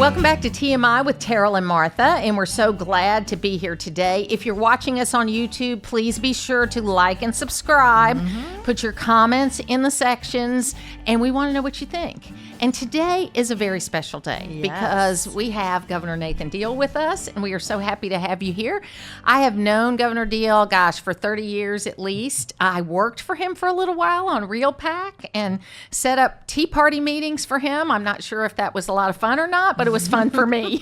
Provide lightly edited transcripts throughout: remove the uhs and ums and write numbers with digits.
Welcome back to TMI with Terrell and Martha, and we're so glad to be here today. If you're watching us on YouTube, please be sure to like and subscribe. Put your comments in the sections, and we want to know what you think. And today is a very special day because we have Governor Nathan Deal with us, and we are so happy to have you here. I have known Governor Deal, for 30 years at least. I worked for him for a little while on Real Pack and set up tea party meetings for him. I'm not sure if that was a lot of fun or not, but it was fun for me.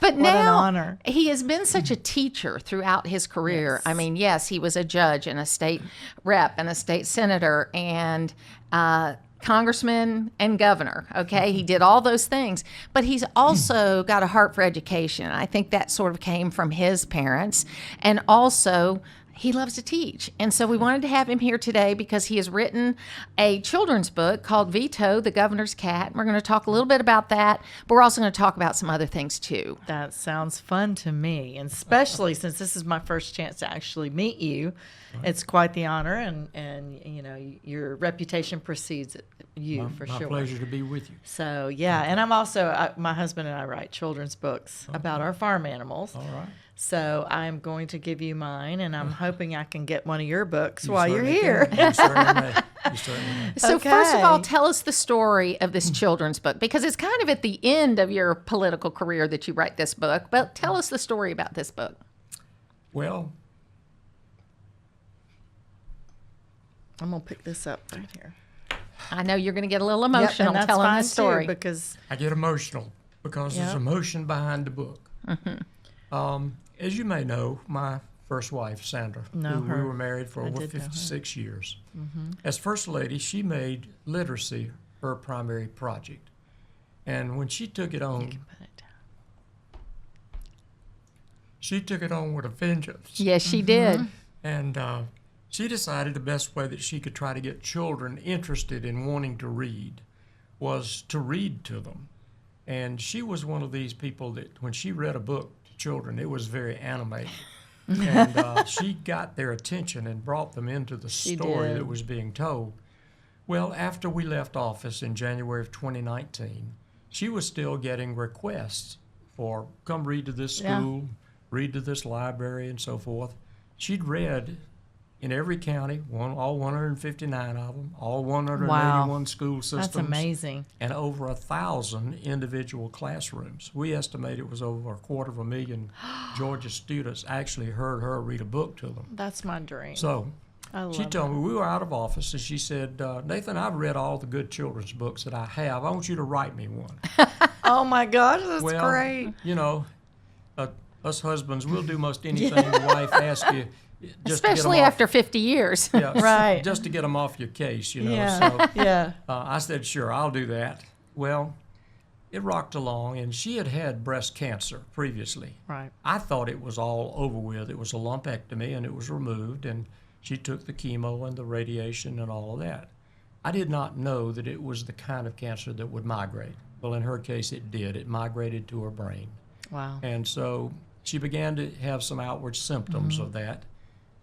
But what an honor. He has been such a teacher throughout his career. Yes. I mean, yes, he was a judge and a state rep and a state senator and congressman and governor. Okay, he did all those things, but he's also got a heart for education. I think that sort of came from his parents, and also he loves to teach. And so we wanted to have him here today because he has written a children's book called Veto, the Governor's Cat. We're going to talk a little bit about that, but we're also going to talk about some other things too. That sounds fun to me, and especially since this is my first chance to actually meet you. It's quite the honor, and you know, your reputation precedes you for sure. My pleasure to be with you. So yeah, and I'm also my husband and I write children's books about our farm animals. All right. So I'm going to give you mine, and I'm hoping I can get one of your books You while you're certainly here. can. You certainly may. You certainly may. So first of all, Okay. tell us the story of this children's book, because it's kind of at the end of your political career that you write this book. But tell us the story about this book. Well, I'm gonna pick this up right here. I know you're going to get a little emotional and that's telling fine the story. too, because I get emotional because there's Yep. emotion behind the book. As you may know, my first wife, Sandra, Know who her. we were married for I over did know her. 56 years, as First Lady, she made literacy her primary project. And when she took it on, put it down. she took it on with a vengeance. Yes, she did. And she decided the best way that she could try to get children interested in wanting to read was to read to them. And she was one of these people that when she read a book to children, it was very animated. And she got their attention and brought them into the story did. that was being told. Well, after we left office in January of 2019, she was still getting requests for come read to this Yeah. school, read to this library, and so forth. She'd read in every county, all 159 of them, all 181 school systems. That's amazing. And over 1,000 individual classrooms. We estimate it was over 250,000 Georgia students actually heard her read a book to them. That's my dream. So I love she told me, we were out of office, and she said, Nathan, I've read all the good children's books that I have. I want you to write me one. Oh my gosh, that's Well, great. you know, us husbands, we'll do most anything the wife asks you. Just to get 'em Especially off- after 50 years. Yeah, Right. Just to get them off your case, you know. Yeah, So yeah. I said, sure, I'll do that. Well, it rocked along, and she had had breast cancer previously. Right. I thought it was all over with. It was a lumpectomy, and it was removed, and she took the chemo and the radiation and all of that. I did not know that it was the kind of cancer that would migrate. Well, in her case, it did. It migrated to her brain. Wow. And so she began to have some outward symptoms of that.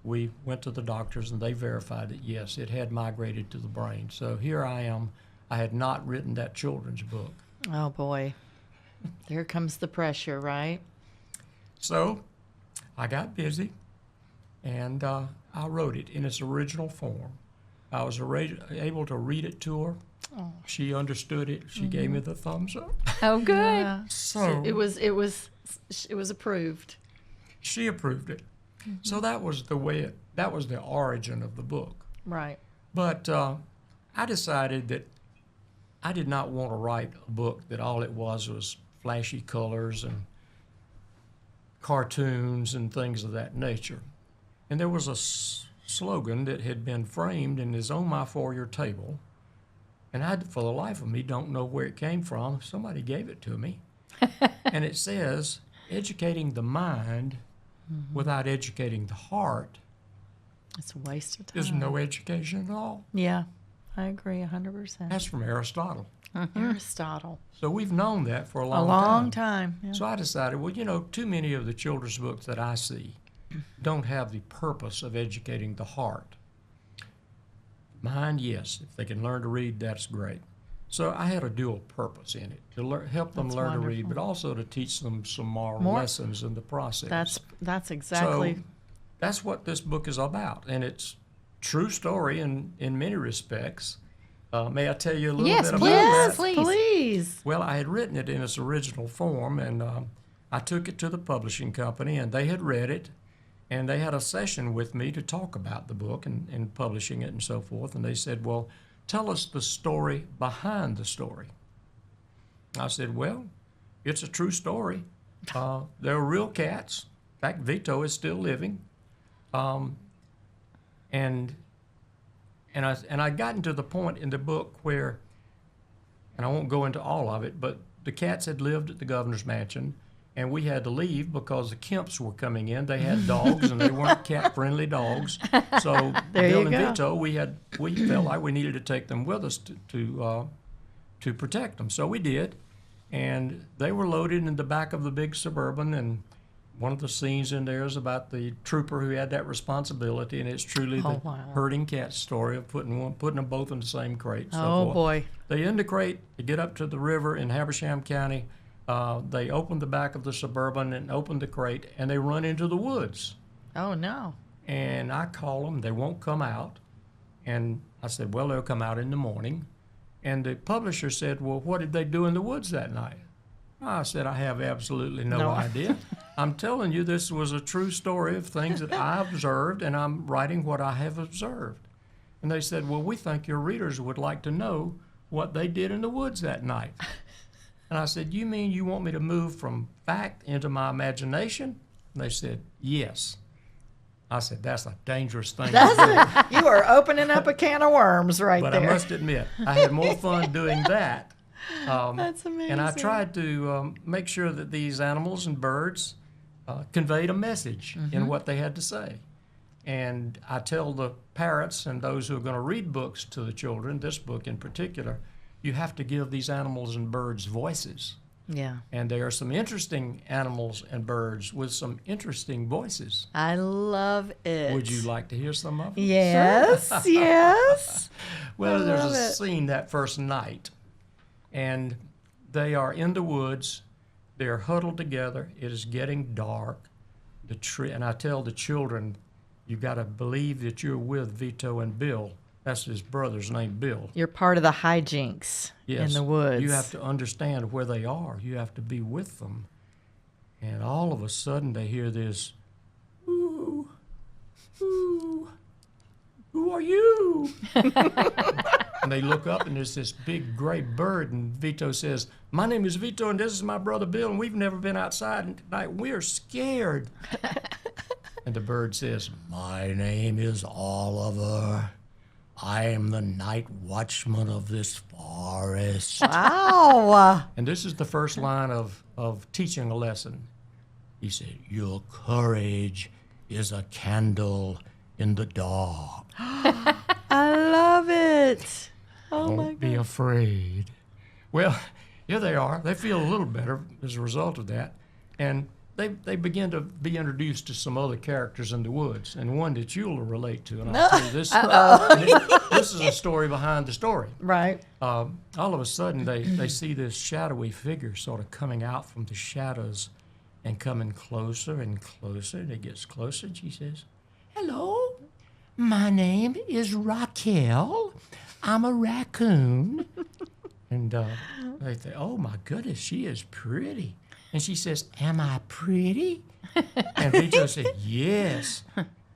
We went to the doctors, and they verified that, yes, it had migrated to the brain. So here I am. I had not written that children's book. Oh boy. There comes the pressure, right? So I got busy, and I wrote it in its original form. I was able to read it to her. Oh. She understood it. She gave me the thumbs up. Oh, good. Yeah. So It was approved. she approved it. So that was that was the origin of the book. Right. But I decided that I did not want to write a book that all it was flashy colors and cartoons and things of that nature. And there was a slogan that had been framed and is on my foyer table. And I, for the life of me, don't know where it came from. Somebody gave it to me. And it says, educating the mind without educating the heart It's a waste of time. is no education at all. Yeah, I agree 100%. That's from Aristotle. Aristotle. So we've known that for a A long, long time. Yeah. So I decided, well, too many of the children's books that I see don't have the purpose of educating the heart. Mind, yes. If they can learn to read, that's great. So I had a dual purpose in it, to help them That's learn to wonderful. read, but also to teach them some moral More- lessons in the process. That's exactly. So that's what this book is about, and it's true story in many respects. May I tell you a little Yes, bit please. about Yes, that? Please. please. Well, I had written it in its original form, and I took it to the publishing company, and they had read it, and they had a session with me to talk about the book and publishing it and so forth. And they said, well, tell us the story behind the story. I said, well, it's a true story. There are real cats. In fact, Veto is still living. And I'd gotten to the point in the book where, and I won't go into all of it, but the cats had lived at the governor's mansion, and we had to leave because the Kemps were coming in. They had dogs, and they weren't cat-friendly dogs. So There Bill you and go. Veto, we felt like we needed to take them with us to protect them. So we did, and they were loaded in the back of the big Suburban, and one of the scenes in there is about the trooper who had that responsibility, and it's truly the wow. herding cat story of putting them both in the same crate. So Oh forth. boy. They end the crate, they get up to the river in Habersham County. They open the back of the Suburban and open the crate, and they run into the woods. Oh no. And I call them, they won't come out. And I said, well, they'll come out in the morning. And the publisher said, well, what did they do in the woods that night? I said, I have absolutely no idea. I'm telling you, this was a true story of things that I observed, and I'm writing what I have observed. And they said, well, we think your readers would like to know what they did in the woods that night. And I said, you mean you want me to move from fact into my imagination? And they said, yes. I said, that's a dangerous thing to do. You are opening up a can of worms right But there. I must admit, I had more fun doing that. That's amazing. And I tried to make sure that these animals and birds conveyed a message in what they had to say. And I tell the parents and those who are going to read books to the children, this book in particular, you have to give these animals and birds voices. Yeah. And there are some interesting animals and birds with some interesting voices. I love it. Would you like to hear some of them? Yes, yes. Well, there's love a it. scene that first night, and they are in the woods. They're huddled together. It is getting dark. And I tell the children, you got to believe that you're with Veto and Bill. That's his brother's name, Bill. You're part of the hijinks Yes. in the woods. You have to understand where they are. You have to be with them. And all of a sudden they hear this, ooh, ooh, who are you? And they look up and there's this big gray bird, and Vito says, my name is Vito and this is my brother Bill, and we've never been outside tonight. We're scared. And the bird says, my name is Oliver. I am the night watchman of this forest. Wow. And this is the first line of teaching a lesson. He said, your courage is a candle in the dark. I love it. Oh my Don't be afraid. Well, here they are. They feel a little better as a result of that. And they begin to be introduced to some other characters in the woods, and one that you'll relate to. And I'll tell you this. This is a story behind the story. Right. All of a sudden, they see this shadowy figure sort of coming out from the shadows and coming closer and closer. And it gets closer, and she says, hello, my name is Raquel. I'm a raccoon. And they think, oh, my goodness, she is pretty. And she says, am I pretty? And Vito said, yes.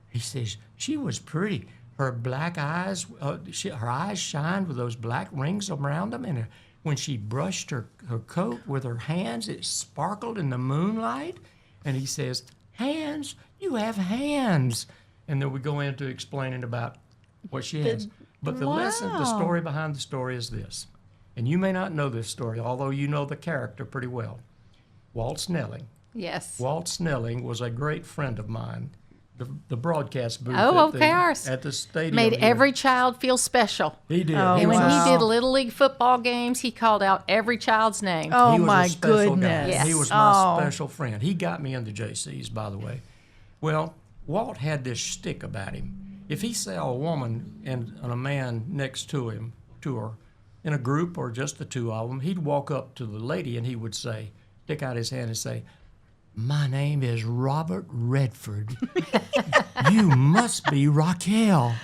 He says, she was pretty. Her black eyes, her eyes shined with those black rings around them. And when she brushed her coat with her hands, it sparkled in the moonlight. And he says, hands, you have hands. And then we go into explaining about what she has. But the lesson, the story behind the story is this. And you may not know this story, although you know the character pretty well. Walt Snelling. Yes. Walt Snelling was a great friend of mine. The broadcast booth Oh, at, at the stadium. Made here. every child feel special. He did. Oh, He And was when a- he did Little League football games, he called out every child's name. Oh he was my a special goodness. guy. Yes. He was my Oh. special friend. He got me into JC's, by the way. Well, Walt had this shtick about him. If he saw a woman and a man next to her, in a group or just the two of them, he'd walk up to the lady and he would say, stick out his hand and say, "My name is Robert Redford. You must be Raquel."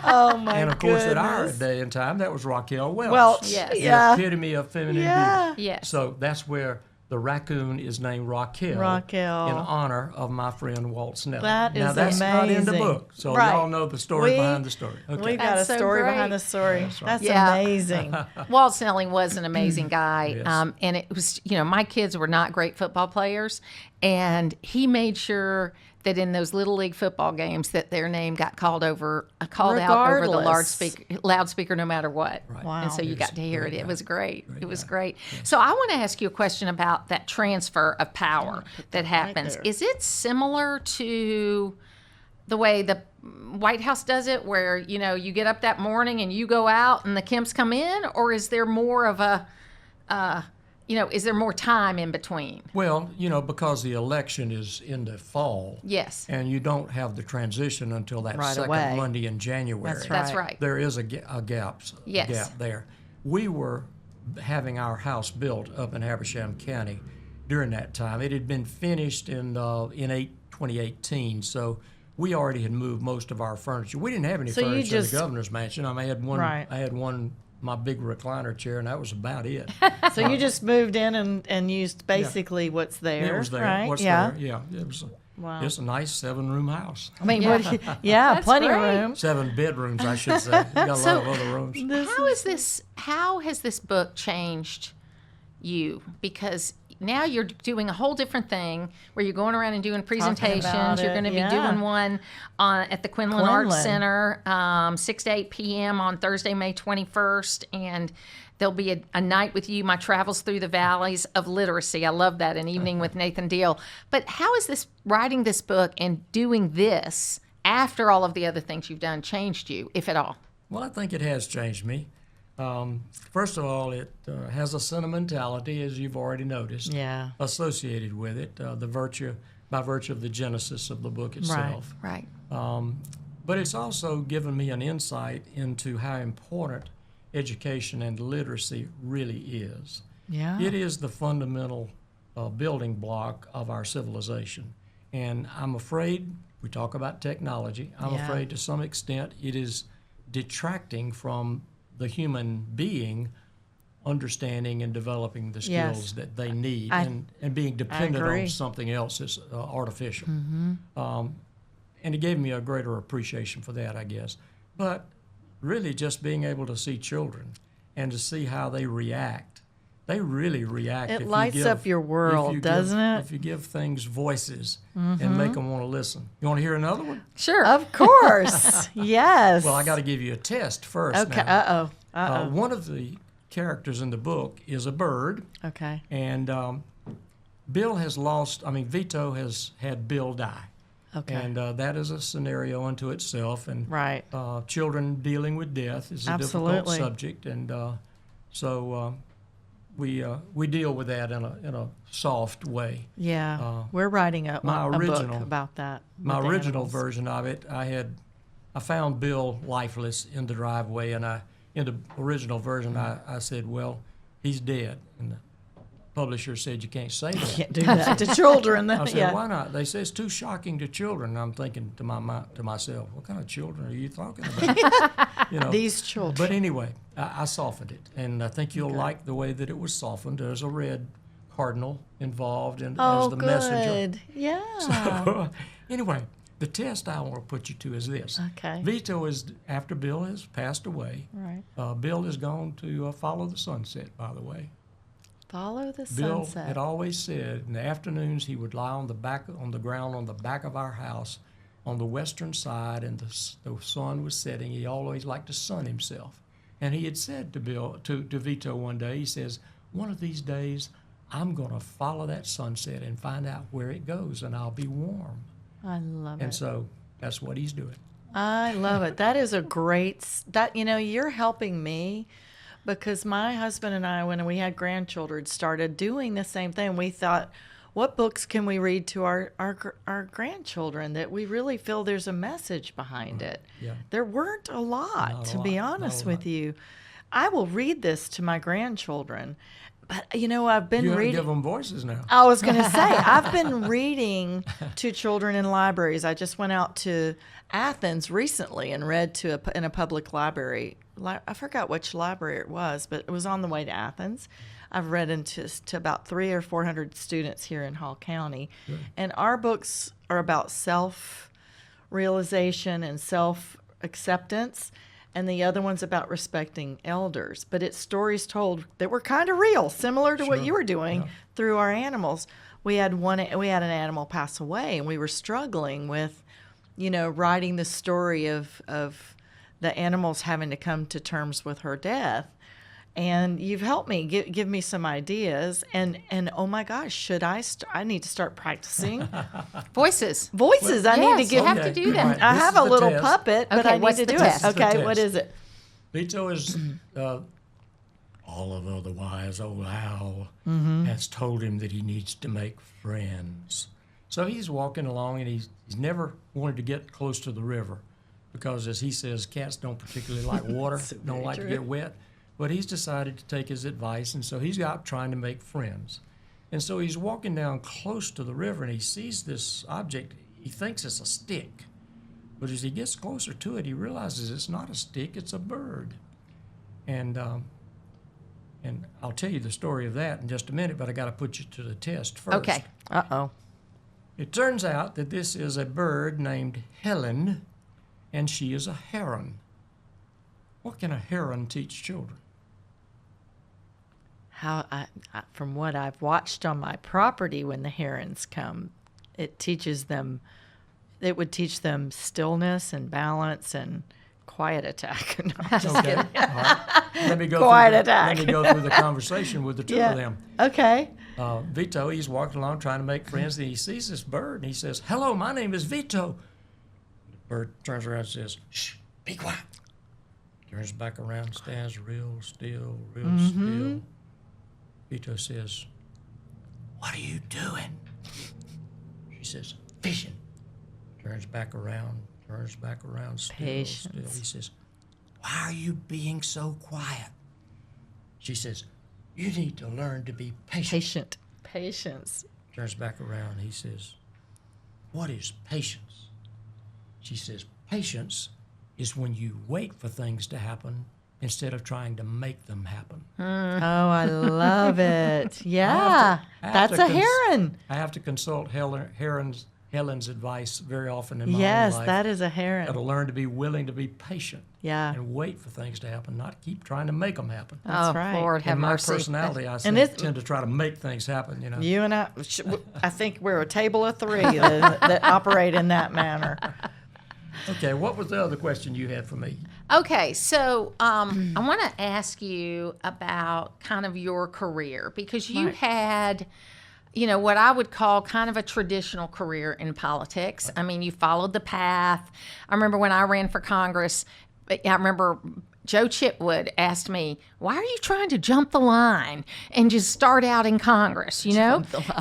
Oh my And of course, at our goodness. day and time, that was Raquel Welch. Well, Yes. The yeah. epitome of feminine Yeah. beauty. Yes. So that's where the raccoon is named Raquel. Raquel. In honor of my friend Walt Snell. That now, is that's not in the amazing. book, so Right. y'all know the story We- behind the story. Okay. We've got a That's so story great. behind the story. That's right. That's Yeah. amazing. Walt Snelling was an amazing guy. Yes. And it was, my kids were not great football players. And he made sure that in those little league football games that their name got called out over the Regardless. loudspeaker, no matter what. Right. Wow. And so you He got was to a hear it. great It guy. was great. Great It was guy. great. So I want to ask you a question about that transfer of power that happens. there. Is it similar to the way the White House does it, where you get up that morning and you go out and the Kemps come in, or is there more of a, is there more time in between? Well, because the election is in the fall. Yes, And you don't have the transition until that Right second away. Monday in January. That's that's right. right. There is a gap Yes. there. We were having our house built up in Habersham County during that time. It had been finished in 2018, so we already had moved most of our furniture. We didn't have any So you furniture just- in the governor's mansion. I had one. Right. I had one. My big recliner chair, and that was about it. So you just moved in and used basically what's there, It was there. right? What's yeah. there? Yeah. It was. Wow. It's a nice 7-room house. I mean, Yeah. yeah, That's plenty great. of room. 7 bedrooms, I should say. We got a lot of other rooms. How has this book changed you? Because now you're doing a whole different thing where you're going around and doing presentations. about You're it, going to be yeah. doing one at the Quinlan Arts Quinlan. Center, 6 to 8 p.m. on Thursday, May 21st. And there'll be a night with you, My Travels Through the Valleys of Literacy. I love that, an evening with Nathan Deal. But how is this, writing this book and doing this after all of the other things you've done, changed you, if at all? Well, I think it has changed me. First of all, it has a sentimentality, as you've already noticed, Yeah. associated with it, by virtue of the genesis of the book itself. Right. But it's also given me an insight into how important education and literacy really is. Yeah. It is the fundamental building block of our civilization. And I'm afraid, we talk about technology, I'm Yeah. afraid to some extent it is detracting from the human being understanding and developing the skills Yes. that they need I- and being dependent agree. on something else that's artificial. Mm-hmm. And it gave me a greater appreciation for that, I guess. But really just being able to see children and to see how they react. They really react. It if you lights give- up your world, if you doesn't give- it? If you give things voices and make them want to listen. You want to hear another one? Sure. Of course. Yes. Well, I got to give you a test first. Okay. Now. Uh-oh. One of the characters in the book is a bird, Okay. and Veto has had Bill die. Okay. And that is a scenario unto itself. And Right. children dealing with death is a difficult Absolutely. subject, and so we deal with that in a soft way. Yeah. We're writing a book original- about that. My with original animals. version of it, I found Bill lifeless in the driveway, and in the original version, I said, "Well, he's dead," and the publisher said, "You can't say that." Can't do that to children. I said, yeah. "Why not?" They say it's too shocking to children. And I'm thinking to myself, "What kind of children are you talking about?" These children. But anyway, I softened it, and I think you'll like the way that it was softened. There's a red cardinal involved as the messenger. good. Yeah. Anyway, the test I want to put you to is this. Okay. Veto is, after Bill has passed away, Right. Bill is going to follow the sunset, by the way. Follow the Bill sunset. had always said in the afternoons he would lie on the ground on the back of our house on the western side, and the sun was setting. He always liked to sun himself. And he had said to Veto one day, he says, "One of these days I'm going to follow that sunset and find out where it goes, and I'll be warm." I love And it. so that's what he's doing. I love it. That is a great, you're helping me because my husband and I, when we had grandchildren, started doing the same thing. We thought, what books can we read to our grandchildren that we really feel there's a message behind it? Yeah. There weren't a lot, Not a to be lot, not a honest lot. with you. I will read this to my grandchildren. But, I've been You have to reading. give them voices now. I was going to say, I've been reading to children in libraries. I just went out to Athens recently and read in a public library. I forgot which library it was, but it was on the way to Athens. I've read to about 300 or 400 students here in Hall County. Good. And our books are about self-realization and self-acceptance. And the other one's about respecting elders. But it's stories told that were kind of real, similar to what you were doing through our animals. We had an animal pass away, and we were struggling with, writing the story of the animals having to come to terms with her death. And you've helped me give me some ideas. And oh my gosh, I need to start practicing Voices. I need to Yes, give. you have to do that. Right. I This have is a the little test. puppet, but Okay, I need what's to the do test? it. Okay, This is the what test. is it? Veto is all of otherwise old owl has told him that he needs to make friends. So he's walking along, and he's never wanted to get close to the river because, as he says, cats don't particularly like water, don't like to get wet. But he's decided to take his advice, and so he's out trying to make friends. And so he's walking down close to the river, and he sees this object. He thinks it's a stick. But as he gets closer to it, he realizes it's not a stick, it's a bird. And I'll tell you the story of that in just a minute, but I got to put you to the test first. Okay. Uh-oh. It turns out that this is a bird named Helen, and she is a heron. What can a heron teach children? From what I've watched on my property when the herons come, it would teach them stillness and balance and quiet attack. No, I'm just Okay. kidding. All right. Let me go Quiet through attack. Let me go through the conversation with the two of them. Okay. Veto, he's walking along trying to make friends, and he sees this bird, and he says, "Hello, my name is Veto." The bird turns around and says, "Shh, be quiet." Turns back around, stands real still, still. Veto says, "What are you doing?" She says, "Fishing." Turns back around, still. Patience. He says, "Why are you being so quiet?" She says, "You need to learn to be patient." Patience. Turns back around, he says, "What is patience?" She says, "Patience is when you wait for things to happen instead of trying to make them happen." Oh, I love it. Yeah. I have That's to a heron. I have to consult Helen's advice very often in my own Yes, life. that is a Got to heron. learn to be willing to be patient Yeah. and wait for things to happen, not keep trying to make them happen. That's Oh, right. Lord, have In my mercy. personality, I And it's- tend to try to make things happen, you know. You and I think we're a table of three that operate in that manner. Okay, what was the other question you had for me? Okay, so I want to ask you about kind of your career because you Right. had, what I would call kind of a traditional career in politics. I mean, you followed the path. I remember when I ran for Congress, I remember Joe Chitwood asked me, "Why are you trying to jump the line and just start out in Congress?"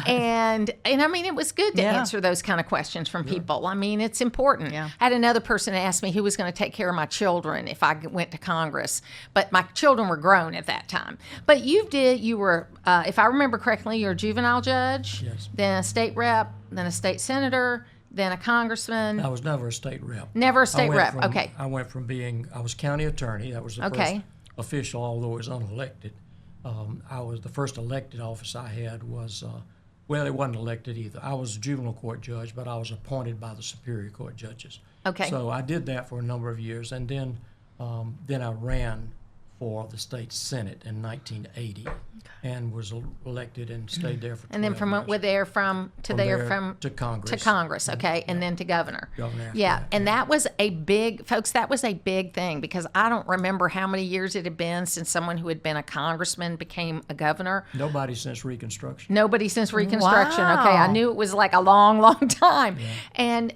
And I mean, it was good to Yeah. answer those kind of questions from people. I mean, it's important. Yeah. I had another person ask me who was going to take care of my children if I went to Congress, but my children were grown at that time. But you were, if I remember correctly, you're a juvenile judge, Yes. then a state rep, then a state senator, then a congressman. I was never a state rep. Never a I state went rep. from- Okay. I went from I was county attorney. That was the Okay. first official, although it was unelected. The first elected office I had was, it wasn't elected either. I was a juvenile court judge, but I was appointed by the Superior Court judges. Okay. So I did that for a number of years, and then I ran for the state senate in 1980, and was elected and stayed there for 12 And then from years. To Congress. to Congress, okay, and then to governor. Governor after Yeah, that, and that was a big thing because I don't remember how many years it had been since someone who had been a congressman became a governor. Nobody since Reconstruction. Nobody since Reconstruction. Wow. Okay, I knew it was like a long, long time. And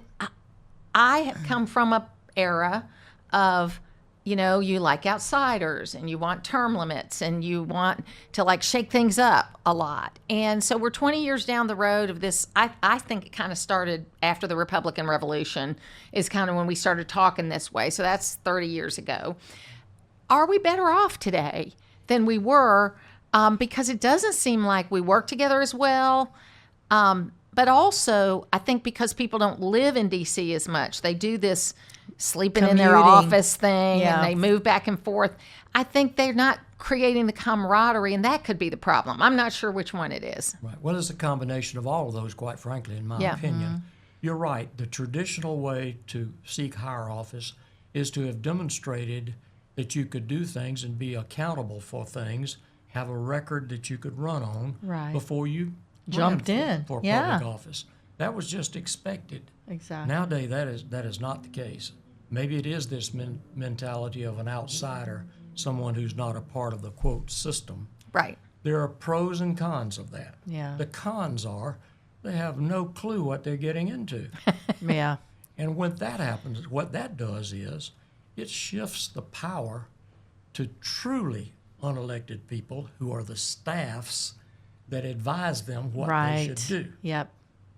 I have come from a era of, you like outsiders and you want term limits and you want to like shake things up a lot. And so we're 20 years down the road of this. I think it kind of started after the Republican Revolution is kind of when we started talking this way. So that's 30 years ago. are we better off today than we were? Because it doesn't seem like we work together as well. But also, I think because people don't live in D.C. as much, they do this sleeping in their Commuting. office thing, Yeah. and they move back and forth. I think they're not creating the camaraderie, and that could be the problem. I'm not sure which one it is. Right. Well, it's a combination of all of those, quite frankly, in my Yeah. opinion. You're right. The traditional way to seek higher office is to have demonstrated that you could do things and be accountable for things, have a record that you could run on Right. before you Jumped ran in. for Yeah. public office. That was just expected. Exactly. Nowadays, that is not the case. Maybe it is this mentality of an outsider, someone who's not a part of the quote system. Right. There are pros and cons of that. Yeah. The cons are they have no clue what they're getting into. Yeah. And when that happens, what that does is it shifts the power to truly unelected people who are the staffs that advise them what Right. they should do. Yep.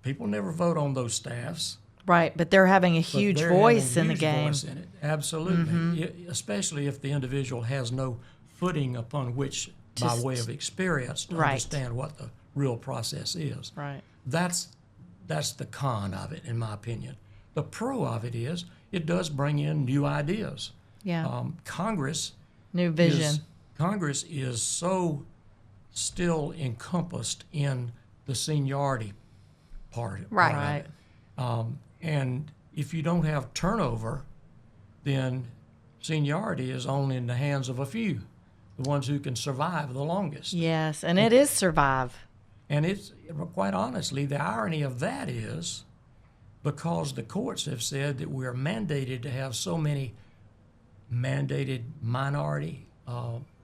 People never vote on those staffs. Right. But they're having a but huge they're voice having in a the huge game. voice in it. Absolutely. Especially if the individual has no footing upon which, by Just- way of experience, to Right. understand what the real process is. Right. That's the con of it, in my opinion. The pro of it is it does bring in new ideas. Yeah. Congress New vision. Congress is so still encompassed in the seniority part Right. of Right. it. And if you don't have turnover, then seniority is only in the hands of a few, the ones who can survive the longest. Yes. And it is survive. And it's quite honestly, the irony of that is because the courts have said that we're mandated to have so many mandated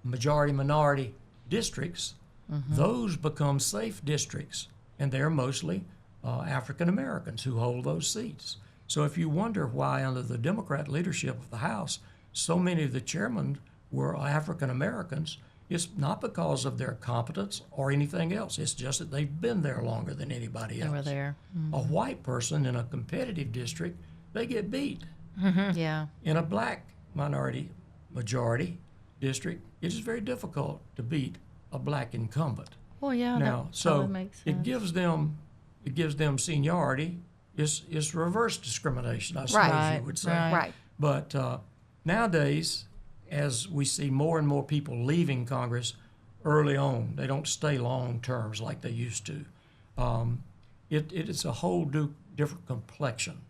majority minority districts, those become safe districts, and they're mostly African Americans who hold those seats. So if you wonder why under the Democrat leadership of the House, so many of the chairmen were African Americans, it's not because of their competence or anything else. It's just that they've been there longer than anybody else. They were there. A white person in a competitive district, they get beat. Yeah. In a black minority majority district, it is very difficult to beat a black incumbent. Well, yeah. Now, that so would make sense. it gives them seniority. It's reverse discrimination, I suppose Right. you would say. Right. Right. But nowadays, as we see more and more people leaving Congress early on, they don't stay long terms like they used to. It is a whole different complexion.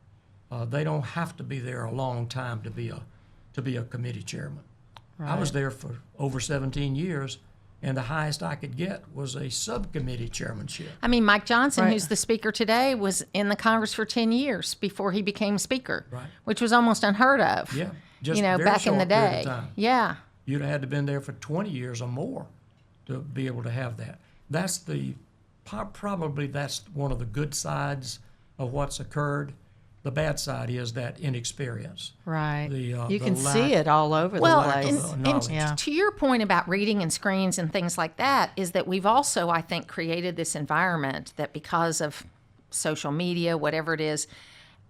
They don't have to be there a long time to be a committee chairman. I was there for over 17 years, and the highest I could get was a subcommittee chairmanship. I mean, Mike Johnson, Right. who's the speaker today, was in the Congress for 10 years before he became speaker, Right. which was almost unheard of. Yeah, just you know, very back in the short period day. of time. Yeah. You'd have had to been there for 20 years or more to be able to have that. That's probably that's one of the good sides of what's occurred. The bad side is that inexperience. Right. The, you the can lack- see it all over Well, the place. of and knowledge. Yeah. to your point about reading and screens and things like that, is that we've also, I think, created this environment that because of social media, whatever it is,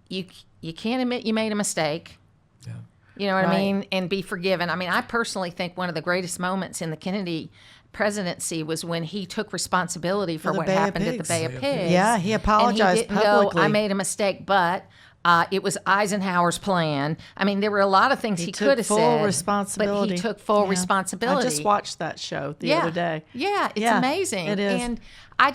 you can't admit you made a mistake. Yeah. You know what I Right. mean? And be forgiven. I mean, I personally think one of the greatest moments in the Kennedy presidency was when he took responsibility for the what Bay of happened at the Pigs. Bay of Bay of Pigs. Yeah, he And apologized he didn't publicly. go, I made a mistake, but it was Eisenhower's plan. I mean, there were a lot of things he took could have full said, responsibility. but he took full Yeah. responsibility. I just watched that show the other day. Yeah, it's Yeah, amazing. it is. And I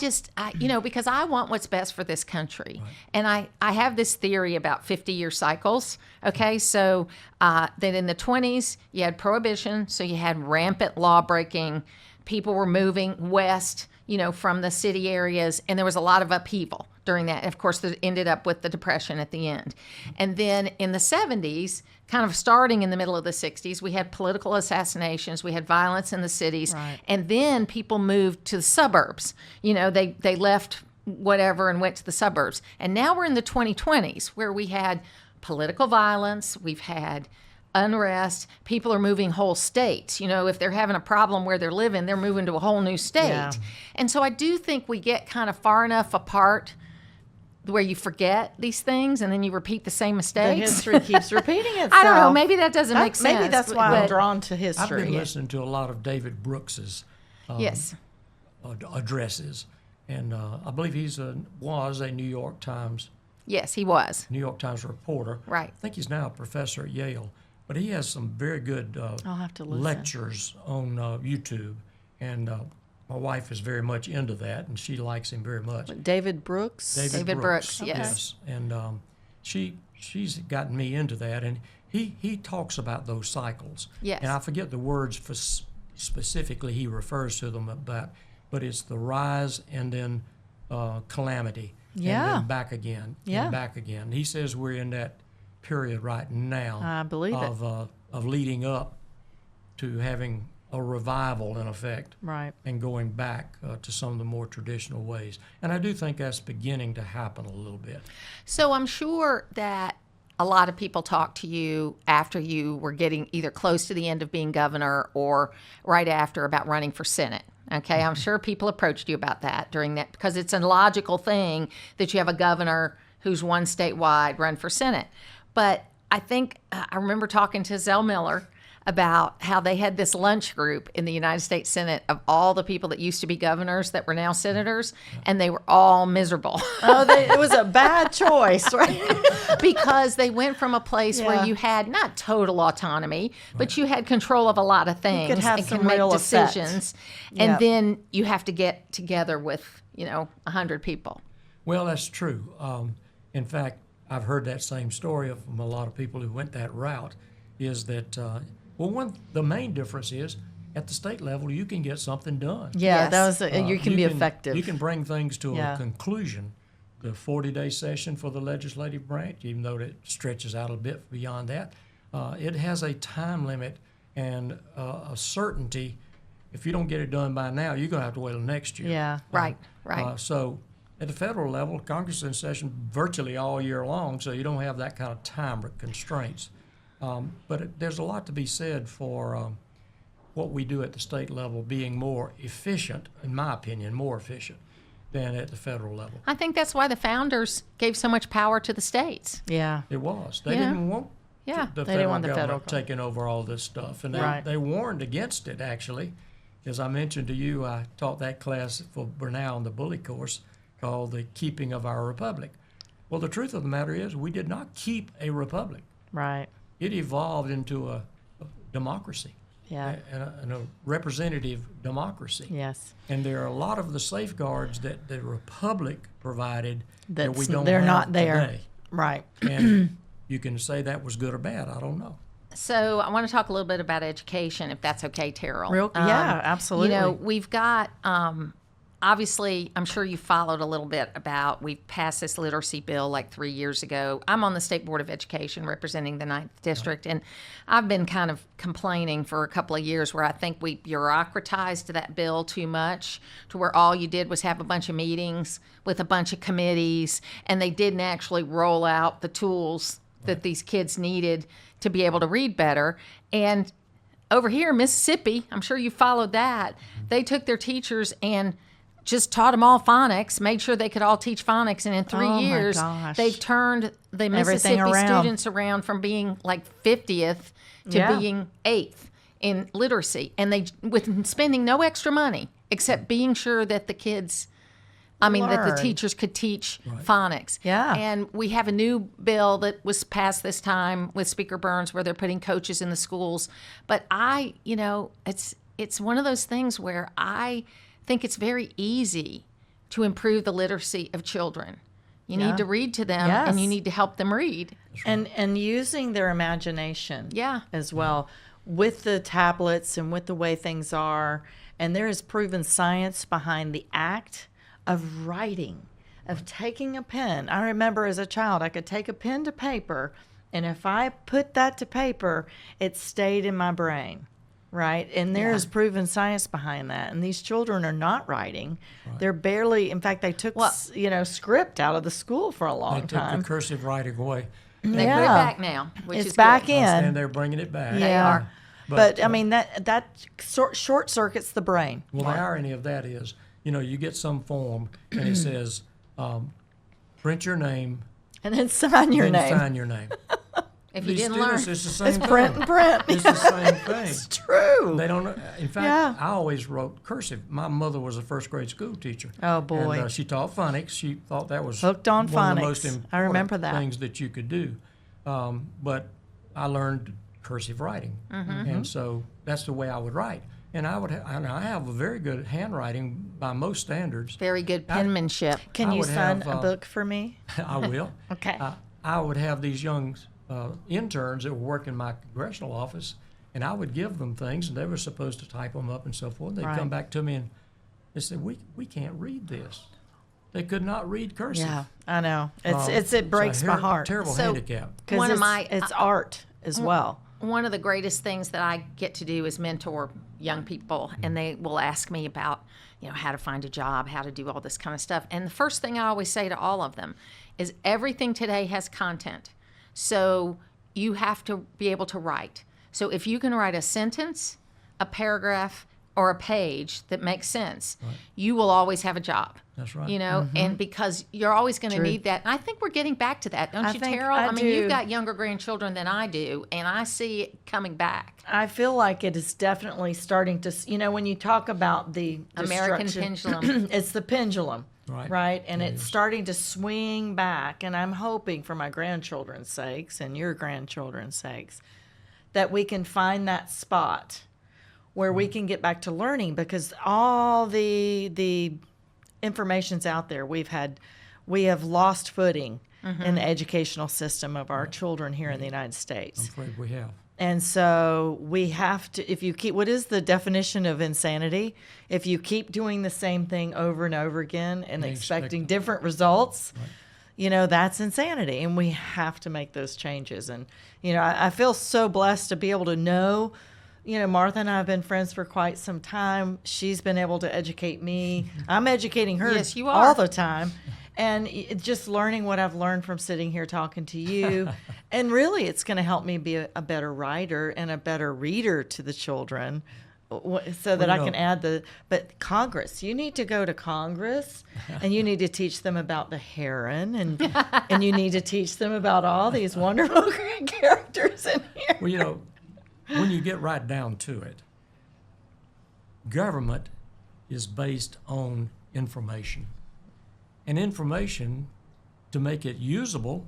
because I want what's best for this country. And I have this theory about 50-year cycles. Okay, so that in the 20s, you had prohibition, so you had rampant law breaking. People were moving west, from the city areas, and there was a lot of upheaval during that. Of course, that ended up with the Depression at the end. And then in the 70s, kind of starting in the middle of the 60s, we had political assassinations, we had violence in the cities, Right. and then people moved to the suburbs. They left whatever and went to the suburbs. And now we're in the 2020s where we had political violence, we've had unrest, people are moving whole states. If they're having a problem where they're living, they're moving to a whole new state. Yeah. And so I do think we get kind of far enough apart where you forget these things and then you repeat the same The mistakes. history keeps repeating itself. I don't know. Maybe that doesn't make sense. Maybe that's why I'm but- drawn to I've history. been listening to a lot of David Brooks's Yes. addresses, and I believe was a New York Times Yes, he was. reporter. Right. I think he's now a professor at Yale, but he has some very good I'll have to listen. lectures on YouTube, and my wife is very much into that, and she likes him very much. David Brooks. David Brooks, yes. And she's gotten me into that, and he talks about those cycles. Yes. And I forget the words for specifically he refers to them about, but it's the rise and then calamity. Yeah. And then back again. Yeah. And back again. He says we're in that period right now. I believe it. Of leading up to having a revival in effect. Right. And going back to some of the more traditional ways. And I do think that's beginning to happen a little bit. So I'm sure that a lot of people talked to you after you were getting either close to the end of being governor or right after about running for Senate. Okay, I'm sure people approached you about that during that because it's a logical thing that you have a governor who's won statewide run for Senate. But I think I remember talking to Zell Miller about how they had this lunch group in the United States Senate of all the people that used to be governors that were now senators, and they were all miserable. It was a bad choice, right? Because they went from a place Yeah. where you had not total autonomy, but you had control of a lot of things have and some could make real effect. decisions. Yep. And then you have to get together with, 100 people. Well, that's true. In fact, I've heard that same story from a lot of people who went that route, is that, the main difference is at the state level, you can get something done. Yeah, Yes. that was you can be effective. You can bring things to Yeah. a conclusion. The 40-day session for the legislative branch, even though it stretches out a bit beyond that, it has a time limit and a certainty. If you don't get it done by now, you're going to have to wait till next year. Yeah. Right. So at the federal level, Congress is in session virtually all year long, so you don't have that kind of time constraints. But there's a lot to be said for what we do at the state level being more efficient, in my opinion, more efficient than at the federal level. I think that's why the founders gave so much power to the states. Yeah. It was. They Yeah. didn't want Yeah. the They federal didn't want the government federal taking over all this stuff. And Right. they warned against it, actually. As I mentioned to you, I taught that class for Bernal on the Bully course called The Keeping of Our Republic. Well, the truth of the matter is we did not keep a republic. Right. It evolved into a democracy. Yeah. And a representative democracy. Yes. And there are a lot of the safeguards that the republic provided that we don't They're have not there. today. Right. And you can say that was good or bad. I don't know. So I want to talk a little bit about education, if that's okay, Terrell. Yeah, absolutely. We've got, obviously, I'm sure you followed a little bit about, we passed this literacy bill like 3 years ago. I'm on the State Board of Education representing the 9th District, and I've been kind of complaining for a couple of years where I think we bureaucratized that bill too much to where all you did was have a bunch of meetings with a bunch of committees, and they didn't actually roll out the tools that these kids needed to be able to read better. And over here in Mississippi, I'm sure you followed that, they took their teachers and just taught them all phonics, made sure they could all teach phonics, and in 3 Oh, my years, gosh. they've turned the Everything Mississippi around. students around from being like 50th to Yeah. being 8th in literacy, and they with spending no extra money except being sure that the kids, that the Learn. teachers could teach phonics. Yeah. And we have a new bill that was passed this time with Speaker Burns where they're putting coaches in the schools. But it's one of those things where I think it's very easy to improve the literacy of children. You Yeah. need to read to them, Yes. and you need to help them read. And using their imagination Yeah. as well with the tablets and with the way things are. And there is proven science behind the act of writing, of taking a pen. I remember as a child, I could take a pen to paper, and if I put that to paper, it stayed in my brain. Right. And there is proven science behind that. And these children are not writing. They're barely, in fact, they took, script out of the school for a They long took time. the cursive writing away. They put it Yeah. back now, which It's is back good. in. And they're bringing it back. Yeah. are. But I mean, that short circuits the brain. Well, the irony of that is, you get some form and it says print your name, And then sign your then name. sign your name. If you These didn't learn, students, it's the same It's thing. print and print. It's the same thing. It's true. They don't. In fact, Yeah. I always wrote cursive. My mother was a first grade school teacher. Oh, boy. And, she taught phonics. She thought that was Hooked on one of the phonics. most important I remember that. things that you could do. But I learned cursive writing, and so that's the way I would write. And I have a very good handwriting by most standards. very good penmanship. Can I you would sign have, a book for me? I will. Okay. I would have these young interns that were working in my congressional office, and I would give them things, and they were supposed to type them up and so forth. They'd Right. come back to me and they said, "We can't read this." They could not read cursive. Yeah, I know. It So breaks my heart. Terrible So- handicap. 'Cause One of it's, my- it's art as well. One of the greatest things that I get to do is mentor young people, and they will ask me about, how to find a job, how to do all this kind of stuff. And the first thing I always say to all of them is everything today has content. So you have to be able to write. So if you can write a sentence, a paragraph, or a page that makes sense, you will always have a job. That's right. And because you're always going to True. need that. And I think we're getting back to that, don't I you, think Terrell? I mean, do. you've got younger grandchildren than I do, and I see it coming back. I feel like it is definitely starting to, when you talk about the American destruction- pendulum. it's the pendulum, Right. And it's starting to swing back. And I'm hoping for my grandchildren's sakes and your grandchildren's sakes that we can find that spot where we can get back to learning, because all the information's out there. We have lost footing in the educational system of our children here in the United I'm States. afraid we have. And so we have to, if you keep, what is the definition of insanity? If you keep doing the same thing over and over again and expecting different results, that's insanity. And we have to make those changes. And, I feel so blessed to be able to know, Martha and I have been friends for quite some time. She's been able to educate me. I'm educating her Yes, you all are. the time. And just learning what I've learned from sitting here talking to you. And really, it's going to help me be a better writer and a better reader to the children, so that I can add but Congress, you need to go to Congress and you need to teach them about the heron, and you need to teach them about all these wonderful characters in here. Well, when you get right down to it, government is based on information. And information, to make it usable,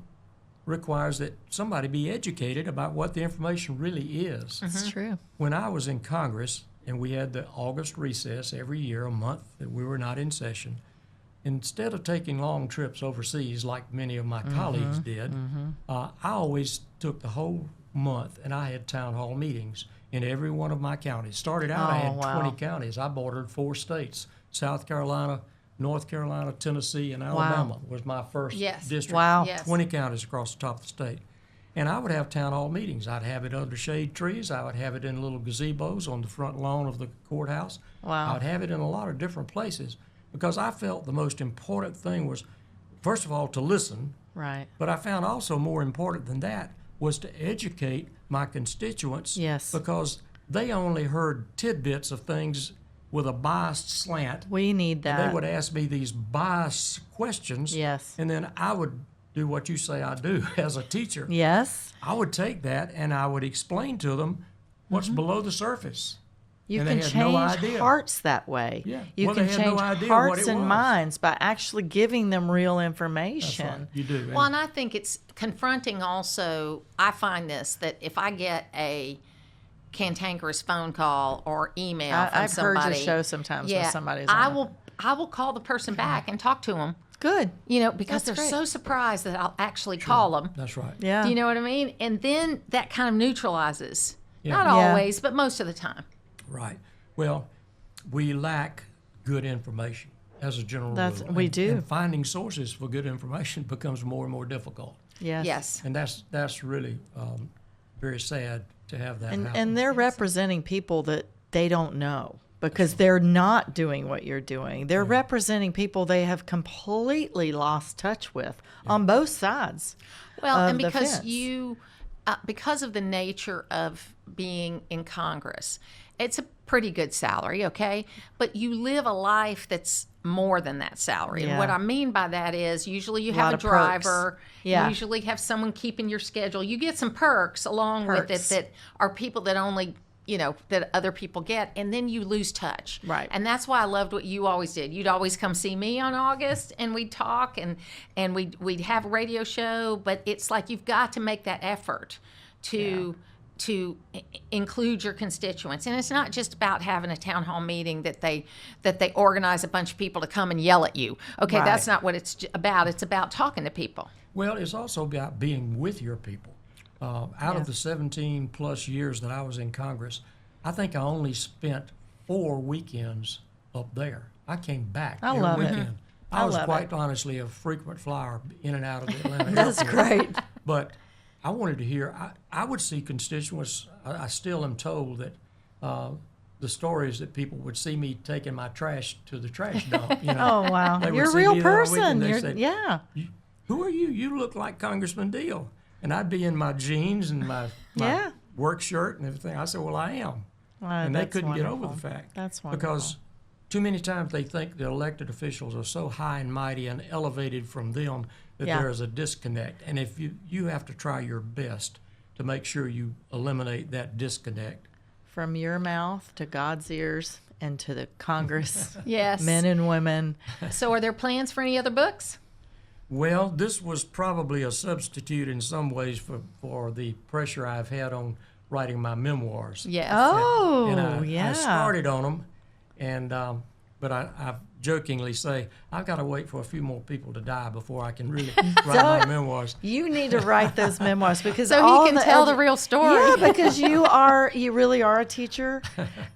requires that somebody be educated about what the information really is. It's true. When I was in Congress, and we had the August recess every year, a month that we were not in session, instead of taking long trips overseas like many of my colleagues did, I always took the whole month, and I had town hall meetings in every one of my counties. Started out, I had 20 counties. I bordered 4 states: South Carolina, North Carolina, Tennessee, and Alabama was my first district. Wow. Yes. 20 counties across the top of the state. And I would have town hall meetings. I'd have it under shade trees. I would have it in little gazebos on the front lawn of the courthouse. Wow. I would have it in a lot of different places, because I felt the most important thing was, first of all, to listen. Right. But I found also more important than that was to educate my constituents. Yes. Because they only heard tidbits of things with a biased slant. We need that. And they would ask me these biased questions. Yes. And then I would do what you say I do as a teacher. Yes. I would take that and I would explain to them what's below the surface. You And they can had no change idea. hearts that way. Yeah. You Well, can they had no change idea what hearts it and was. minds by actually giving them real That's information. right. You do. Well, and I think it's confronting also. I find this, that if I get a cantankerous phone call or email from I've somebody, heard your show sometimes when somebody's on I it. will call the person back and talk to them. Good. Because That's they're great. so surprised that I'll actually call them. That's right. Yeah. Do you know what I mean? And then that kind of neutralizes. Yeah. Not Yeah. always, but most of the time. Right. Well, we lack good information as a general rule. We do. And finding sources for good information becomes more and more difficult. Yes. Yes. And that's really very sad to have that happen. And they're representing people that they don't know, because they're not doing what you're doing. They're representing people they have completely lost touch with on both sides. Well, of and the because fence. because of the nature of being in Congress. It's a pretty good salary, okay? But you live a life that's more than that salary. And what I mean by that is usually you have a driver. You usually have someone keeping your schedule. You get some perks along with it that are people that only, that other people get, and then you lose touch. Right. And that's why I loved what you always did. You'd always come see me on August, and we'd talk, and we'd have a radio show, but it's like you've got to make that effort to include your constituents. And it's not just about having a town hall meeting that they organize a bunch of people to come and yell at you. Okay, that's not what it's about. It's about talking to people. Well, it's also about being with your people. Out of the 17 plus years that I was in Congress, I think I only spent 4 weekends up there. I came back every weekend. I was quite honestly a frequent flyer in and out of the Atlanta That's airport. great. But I wanted to hear, I would see constituents, I still am told that the stories that people would see me taking my trash to the trash dump. Oh, wow. They would You're a see real me there all week person. and they'd You're, say, who are you? You look like Congressman Deal. And I'd be in my jeans and my work shirt and everything. I said, well, I am. And they couldn't get over the fact. That's wonderful. Because too many times they think the elected officials are so high and mighty and elevated from them that there is a disconnect. And if you have to try your best to make sure you eliminate that disconnect. From your mouth to God's ears and to the Congress Yes. men and women. So are there plans for any other books? Well, this was probably a substitute in some ways for the pressure I've had on writing my memoirs. Yes. Oh, And I started on them, and but I jokingly say I've got to wait for a few more people to die before I can really write my memoirs. You need to write those memoirs because So all he can tell the real story. Yeah, because you really are a teacher,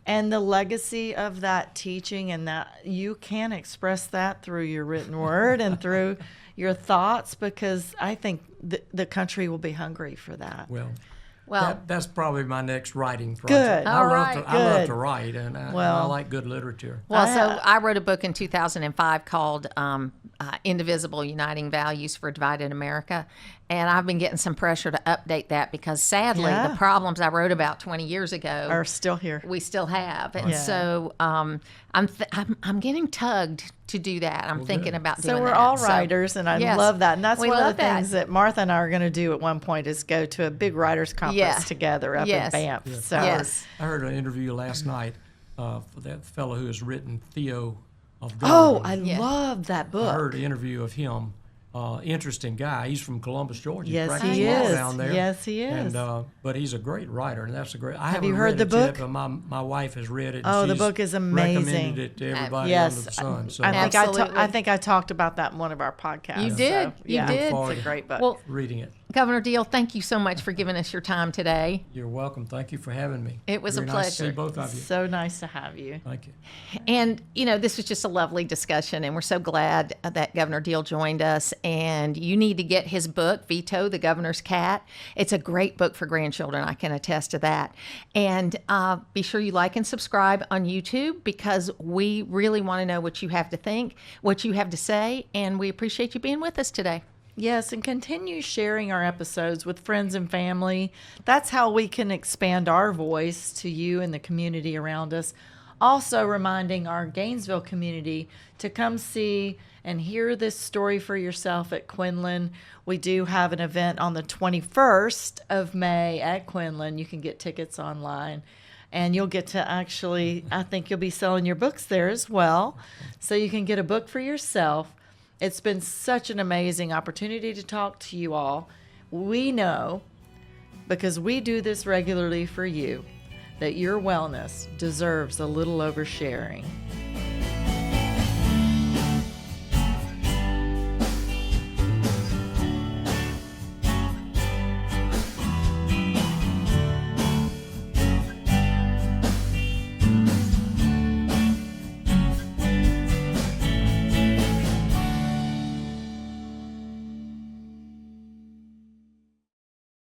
and the legacy of that teaching and that you can express that through your written word and through your thoughts, because I think the country will be hungry for that. Well, That's probably my next writing project. Good. I All love right. to I love Good. to write, and I Well- like good literature. Well, so I wrote a book in 2005 called Indivisible, Uniting Values for a Divided America. And I've been getting some pressure to update that because sadly the problems I wrote about 20 years ago Are still here. we still have. And Yeah. so I'm getting tugged to do that. I'm thinking about doing So that. we're all writers, and I yes. love that. And that's We one of love the things that Martha and I are going to do at one point is go to a big writers conference together up Yes. in Banff. Yes. So Yes. I heard an interview last night for that fellow who has written Theo of Oh, Golden. I love that I book. heard an interview of him. Interesting guy. He's from Columbus, Georgia. Yes, practiced he law is. down there. Yes, he is. And but he's a great writer, and that's a great. I Have haven't you heard read the it yet, book? but my wife has read it. And Oh, the she's book is amazing. Recommended it to everybody Yes, under the sun. So I think Absolutely. I think I talked about that in one of our podcasts. You did. So, You yeah, did. It's a great book. Well, reading it. Governor Deal, thank you so much for giving us your time today. You're welcome. Thank you for having me. It was a Very nice to pleasure. see both of you. So nice to have you. Thank you. And, this was just a lovely discussion, and we're so glad that Governor Deal joined us. And you need to get his book, Veto, the Governor's Cat. It's a great book for grandchildren. I can attest to that. And be sure you like and subscribe on YouTube because we really want to know what you have to think, what you have to say, and we appreciate you being with us today. Yes, and continue sharing our episodes with friends and family. That's how we can expand our voice to you and the community around us. Also reminding our Gainesville community to come see and hear this story for yourself at Quinlan. We do have an event on the 21st of May at Quinlan. You can get tickets online. And you'll get to actually, I think you'll be selling your books there as well. So you can get a book for yourself. It's been such an amazing opportunity to talk to you all. We know, because we do this regularly for you, that your wellness deserves a little oversharing.